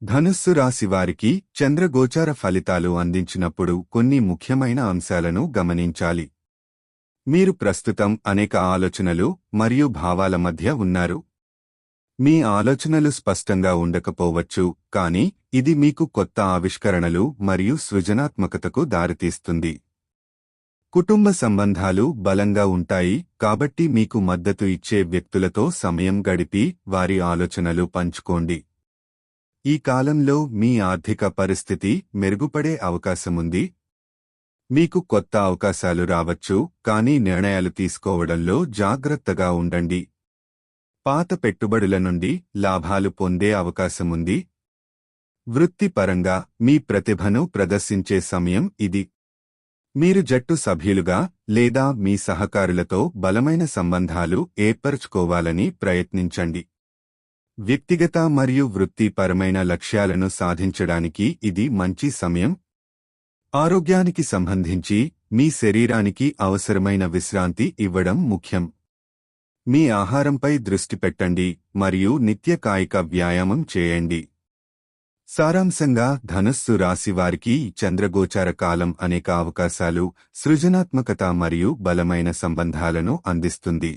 ధనుస్సు రాశి వారికి చంద్రగోచార ఫలితాలు అందించినప్పుడు కొన్ని ముఖ్యమైన అంశాలను గమనించాలి. మీరు ప్రస్తుతం అనేక ఆలోచనలు మరియు భావాల మధ్య ఉన్నారు. మీ ఆలోచనలు స్పష్టంగా ఉండకపోవచ్చు, కానీ ఇది మీకు కొత్త ఆవిష్కరణలు మరియు సృజనాత్మకతకు దారితీస్తుంది. కుటుంబ సంబంధాలు బలంగా ఉంటాయి, కాబట్టి మీకు మద్దతు ఇచ్చే వ్యక్తులతో సమయం గడిపి వారి ఆలోచనలు పంచుకోండి. ఈ కాలంలో మీ ఆర్థిక పరిస్థితి మెరుగుపడే అవకాశముంది. మీకు కొత్త అవకాశాలు రావచ్చు, కానీ నిర్ణయాలు తీసుకోవడంలో జాగ్రత్తగా ఉండండి. పాత పెట్టుబడుల నుండి లాభాలు పొందే అవకాశముంది. వృత్తిపరంగా మీ ప్రతిభను ప్రదర్శించే సమయం ఇది. మీరు జట్టు సభ్యులుగా లేదా మీ సహకారులతో బలమైన సంబంధాలు ఏర్పరచుకోవాలని ప్రయత్నించండి. వ్యక్తిగత మరియు వృత్తిపరమైన లక్ష్యాలను సాధించడానికి ఇది మంచి సమయం. ఆరోగ్యానికి సంబంధించి మీ శరీరానికి అవసరమైన విశ్రాంతి ఇవ్వడం ముఖ్యం. మీ ఆహారంపై దృష్టి పెట్టండి మరియు నిత్య కాయిక వ్యాయామం చేయండి. సారాంశంగా, ధనుస్సు రాశి వారికి చంద్రగోచార కాలం అనేక అవకాశాలు, సృజనాత్మకత మరియు బలమైన సంబంధాలను అందిస్తుంది.